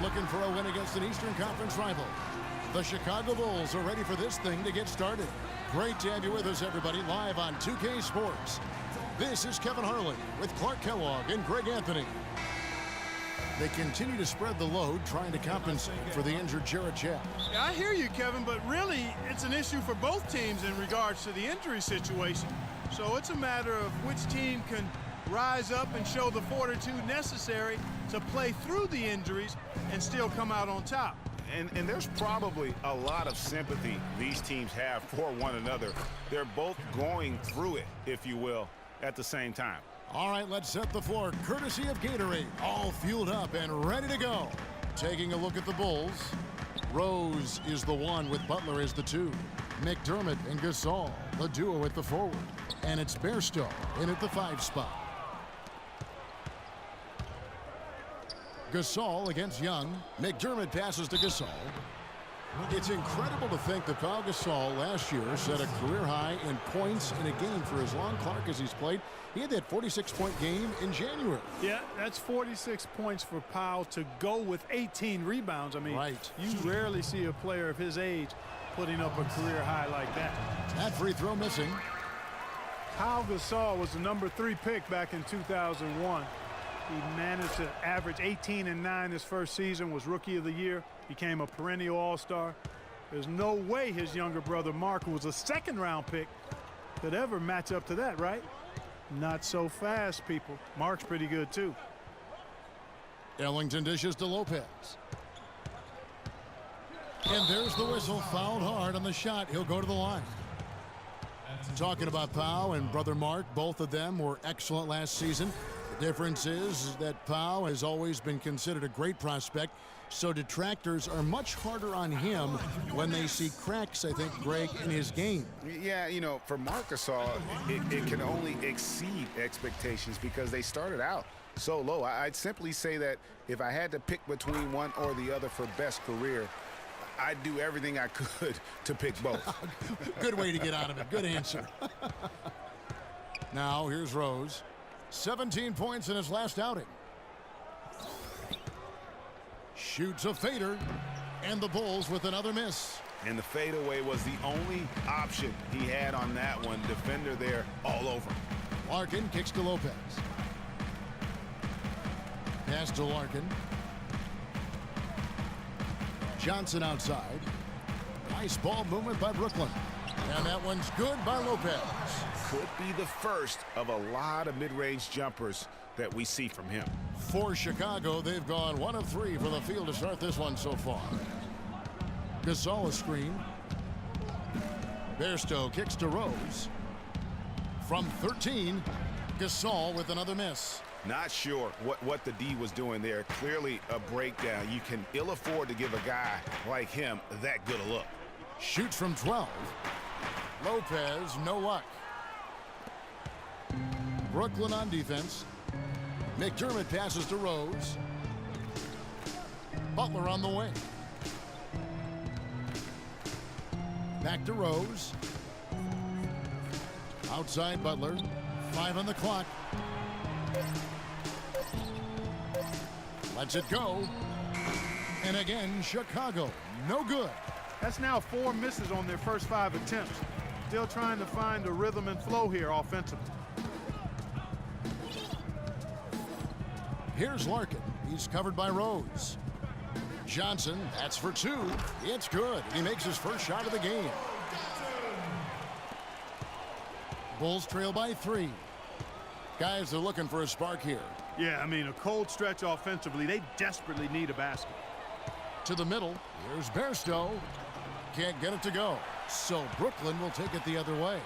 looking for a win against an Eastern Conference rival. The Chicago Bulls are ready for this thing to get started. Great to have you with us, everybody, live on 2K Sports. This is Kevin Harlan with Clark Kellogg and Greg Anthony. They continue to spread the load, trying to compensate for the injured Jarrett Jack. Yeah, I hear you, Kevin, but really it's an issue for both teams in regards to the injury situation. So it's a matter of which team can rise up and show the fortitude necessary to play through the injuries and still come out on top. And there's probably a lot of sympathy these teams have for one another. They're both going through it, if you will, at the same time. All right, let's set the floor courtesy of Gatorade. All fueled up and ready to go. Taking a look at the Bulls. Rose is the 1 with Butler as the 2. McDermott and Gasol, the duo at the forward. And it's Bairstow in at the 5 spot. Gasol against Young. McDermott passes to Gasol. It's incredible to think that Pau Gasol last year set a career high in points in a game for as long, Clark, as he's played. He had that 46-point game in January. Yeah, that's 46 points for Pau to go with 18 rebounds. I mean, right. You rarely see a player of his age putting up a career high like that. That free throw missing. Pau Gasol was the number 3 pick back in 2001. He managed to average 18 and 9 his first season, was Rookie of the Year, became a perennial All-Star. There's no way his younger brother Mark, who was a 2nd-round pick, could ever match up to that, right? Not so fast, people. Mark's pretty good, too. Ellington dishes to Lopez. And there's the whistle. Fouled hard on the shot. He'll go to the line. Talking about Pau and brother Mark, both of them were excellent last season. The difference is that Pau has always been considered a great prospect, so detractors are much harder on him when they see cracks, I think, Greg, in his game. Yeah, you know, for Marc Gasol, it can only exceed expectations because they started out so low. I'd simply say that if I had to pick between one or the other for best career, I'd do everything I could to pick both. Good way to get out of it. Good answer. Now, here's Rose. 17 points in his last outing. Shoots a fader, and the Bulls with another miss. And the fadeaway was the only option he had on that one. Defender there all over. Larkin kicks to Lopez. Pass to Larkin. Johnson outside. Nice ball movement by Brooklyn. And that one's good by Lopez. Could be the first of a lot of mid-range jumpers that we see from him. For Chicago, they've gone 1 of 3 from the field to start this one so far. Gasol a screen. Bairstow kicks to Rose. From 13, Gasol with another miss. Not sure what the D was doing there. Clearly a breakdown. You can ill afford to give a guy like him that good a look. Shoots from 12. Lopez, no luck. Brooklyn on defense. McDermott passes to Rose. Butler on the way. Back to Rose. Outside Butler. 5 on the clock. Lets it go. And again, Chicago. No good. That's now 4 misses on their first 5 attempts. Still trying to find the rhythm and flow here offensively. Here's Larkin. He's covered by Rose. Johnson, that's for 2. It's good. He makes his first shot of the game. Bulls trail by 3. Guys are looking for a spark here. Yeah, I mean, a cold stretch offensively. They desperately need a basket. To the middle. Here's Bairstow. Can't get it to go. So Brooklyn will take it the other way.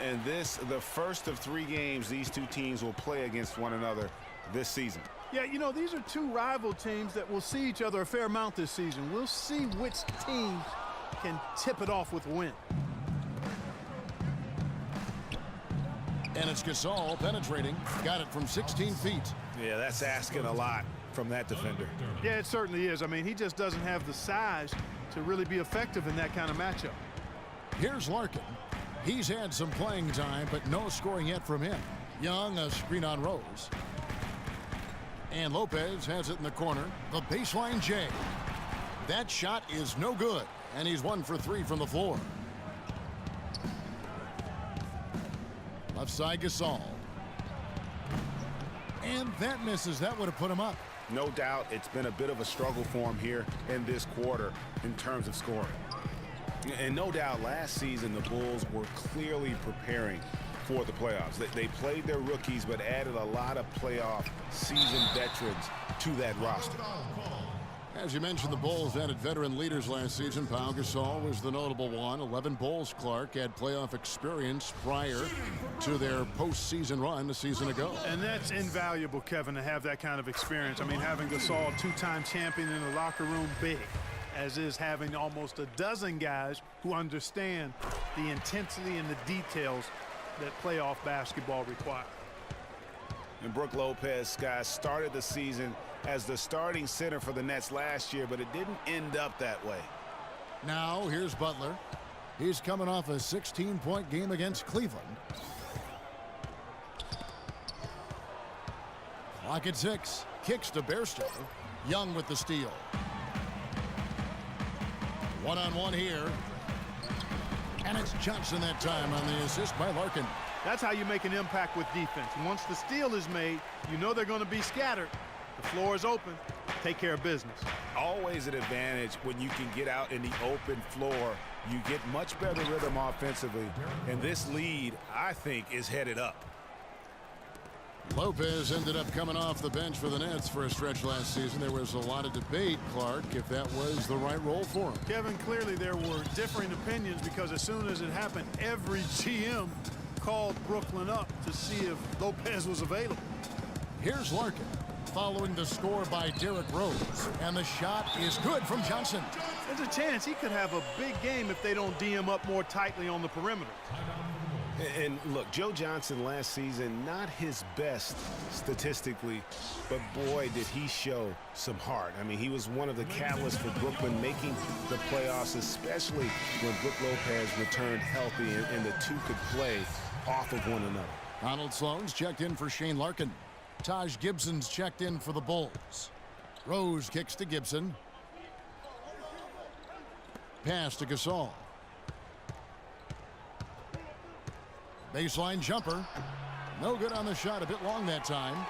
And this, the first of 3 games these two teams will play against one another this season. Yeah, you know, these are 2 rival teams that will see each other a fair amount this season. We'll see which team can tip it off with a win. And it's Gasol penetrating. Got it from 16 feet. Yeah, that's asking a lot from that defender. Yeah, it certainly is. I mean, he just doesn't have the size to really be effective in that kind of matchup. Here's Larkin. He's had some playing time, but no scoring yet from him. Young, a screen on Rose. And Lopez has it in the corner. The baseline J. That shot is no good. And he's 1 for 3 from the floor. Left side Gasol. And that misses. That would have put him up. No doubt it's been a bit of a struggle for him here in this quarter in terms of scoring. And no doubt last season the Bulls were clearly preparing for the playoffs. They played their rookies but added a lot of playoff seasoned veterans to that roster. As you mentioned, the Bulls added veteran leaders last season. Pau Gasol was the notable one. 11 Bulls Clark had playoff experience prior to their postseason run a season ago. And that's invaluable, Kevin, to have that kind of experience. I mean, having Gasol, a two-time champion in the locker room, big, as is having almost a dozen guys who understand the intensity and the details that playoff basketball requires. And Brook Lopez, guys, started the season as the starting center for the Nets last year, but it didn't end up that way. Now here's Butler. He's coming off a 16-point game against Cleveland. Clock at 6. Kicks to Bairstow. Young with the steal. One-on-one here. And it's Johnson that time on the assist by Larkin. That's how you make an impact with defense. Once the steal is made, you know they're going to be scattered. The floor is open. Take care of business. Always an advantage when you can get out in the open floor. You get much better rhythm offensively. And this lead, I think, is headed up. Lopez ended up coming off the bench for the Nets for a stretch last season. There was a lot of debate, Clark, if that was the right role for him. Kevin, clearly there were differing opinions because as soon as it happened, every GM called Brooklyn up to see if Lopez was available. Here's Larkin following the score by Derrick Rose. And the shot is good from Johnson. There's a chance he could have a big game if they don't D him up more tightly on the perimeter. And look, Joe Johnson last season, not his best statistically, but boy, did he show some heart. I mean, he was one of the catalysts for Brooklyn making the playoffs, especially when Brook Lopez returned healthy and the two could play off of one another. Donald Sloan's checked in for Shane Larkin. Taj Gibson's checked in for the Bulls. Rose kicks to Gibson. Pass to Gasol. Baseline jumper. No good on the shot. A bit long that time.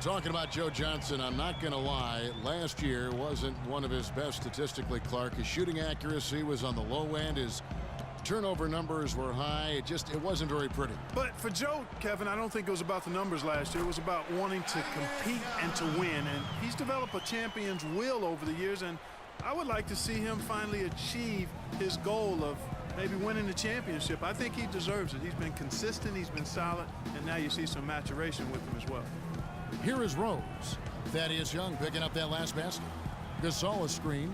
Talking about Joe Johnson, I'm not going to lie. Last year wasn't one of his best statistically, Clark. His shooting accuracy was on the low end. His turnover numbers were high. It wasn't very pretty. But for Joe, Kevin, I don't think it was about the numbers last year. It was about wanting to compete and to win. And he's developed a champion's will over the years. And I would like to see him finally achieve his goal of maybe winning the championship. I think he deserves it. He's been consistent, he's been solid, and now you see some maturation with him as well. Here is Rose. Thaddeus Young picking up that last basket. Gasol a screen.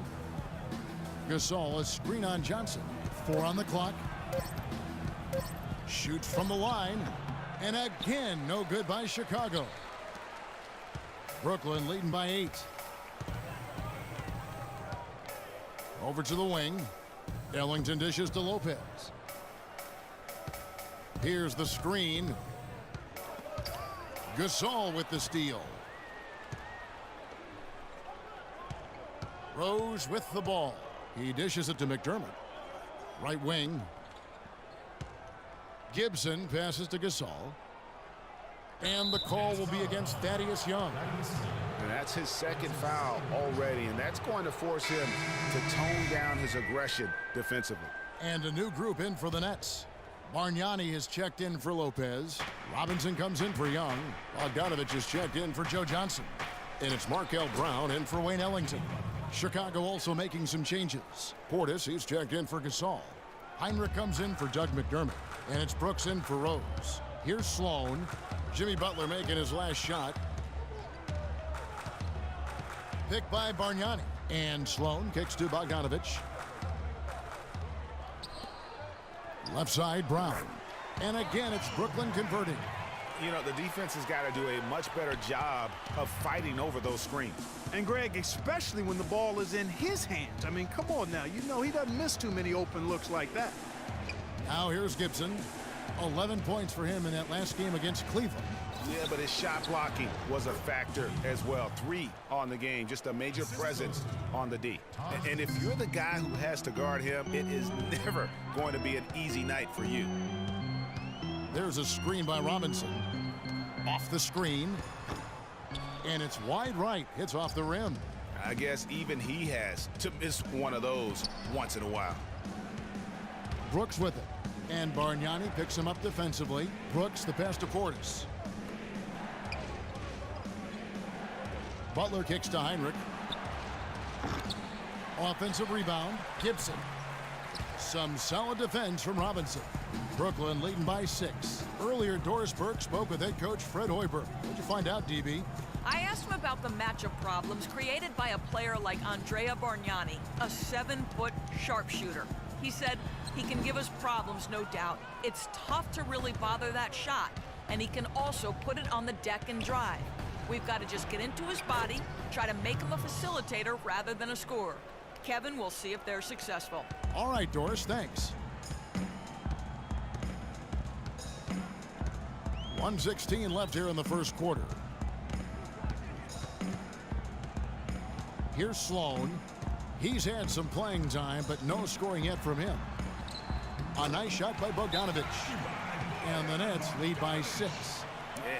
Gasol a screen on Johnson. 4 on the clock. Shoots from the line. And again, no good by Chicago. Brooklyn leading by 8. Over to the wing. Ellington dishes to Lopez. Here's the screen. Gasol with the steal. Rose with the ball. He dishes it to McDermott. Right wing. Gibson passes to Gasol. And the call will be against Thaddeus Young. And that's his second foul already, and that's going to force him to tone down his aggression defensively. And a new group in for the Nets. Bargnani has checked in for Lopez. Robinson comes in for Young. Bogdanovich has checked in for Joe Johnson. And it's Markel Brown in for Wayne Ellington. Chicago also making some changes. Portis, he's checked in for Gasol. Heinrich comes in for Doug McDermott. And it's Brooks in for Rose. Here's Sloan. Jimmy Butler making his last shot. Picked by Bargnani. And Sloan kicks to Bogdanovich. Left side, Brown. And again, it's Brooklyn converting. You know, the defense has got to do a much better job of fighting over those screens. And Greg, especially when the ball is in his hands. I mean, come on now. You know he doesn't miss too many open looks like that. Now here's Gibson. 11 points for him in that last game against Cleveland. Yeah, but his shot blocking was a factor as well. 3 on the game, just a major presence on the D. And if you're the guy who has to guard him, it is never going to be an easy night for you. There's a screen by Robinson. Off the screen. And it's wide right. Hits off the rim. I guess even he has to miss one of those once in a while. Brooks with it. And Bargnani picks him up defensively. Brooks, the pass to Portis. Butler kicks to Heinrich. Offensive rebound. Gibson. Some solid defense from Robinson. Brooklyn leading by 6. Earlier, Doris Burke spoke with head coach Fred Hoiberg. What'd you find out, DB? I asked him about the matchup problems created by a player like Andrea Bargnani, a 7-foot sharpshooter. He said he can give us problems, no doubt. It's tough to really bother that shot, and he can also put it on the deck and drive. We've got to just get into his body, try to make him a facilitator rather than a scorer. Kevin, we'll see if they're successful. All right, Doris, thanks. 1:16 left here in the first quarter. Here's Sloan. He's had some playing time, but no scoring yet from him. A nice shot by Bogdanovic. And the Nets lead by 6.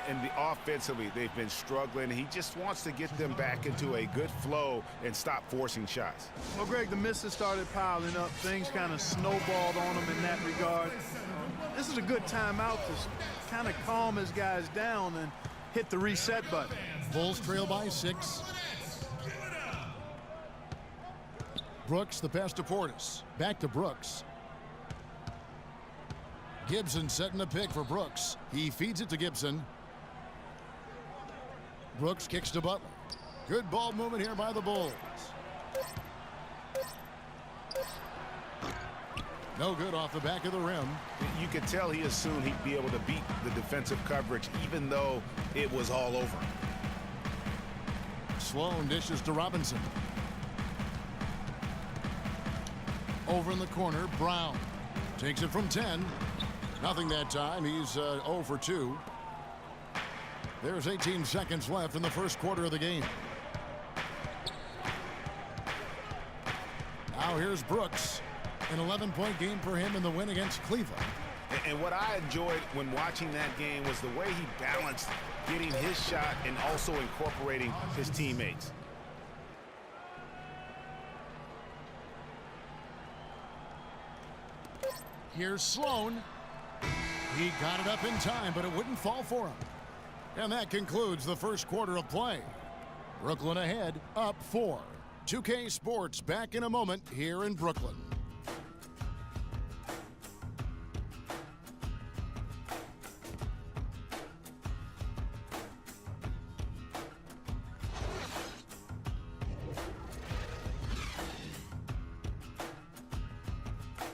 And offensively, they've been struggling. He just wants to get them back into a good flow and stop forcing shots. Well, Greg, the misses started piling up. Things kind of snowballed on him in that regard. This is a good timeout to kind of calm his guys down and hit the reset button. Bulls trail by 6. Brooks, the pass to Portis. Back to Brooks. Gibson setting a pick for Brooks. He feeds it to Gibson. Brooks kicks to Butler. Good ball movement here by the Bulls. No good off the back of the rim. You could tell he assumed he'd be able to beat the defensive coverage even though it was all over. Sloan dishes to Robinson. Over in the corner, Brown takes it from 10. Nothing that time. He's 0 for 2. There's 18 seconds left in the first quarter of the game. Now here's Brooks. An 11-point game for him in the win against Cleveland. And what I enjoyed when watching that game was the way he balanced getting his shot and also incorporating his teammates. Here's Sloan. He got it up in time, but it wouldn't fall for him. And that concludes the first quarter of play. Brooklyn ahead, up 4. 2K Sports back in a moment here in Brooklyn.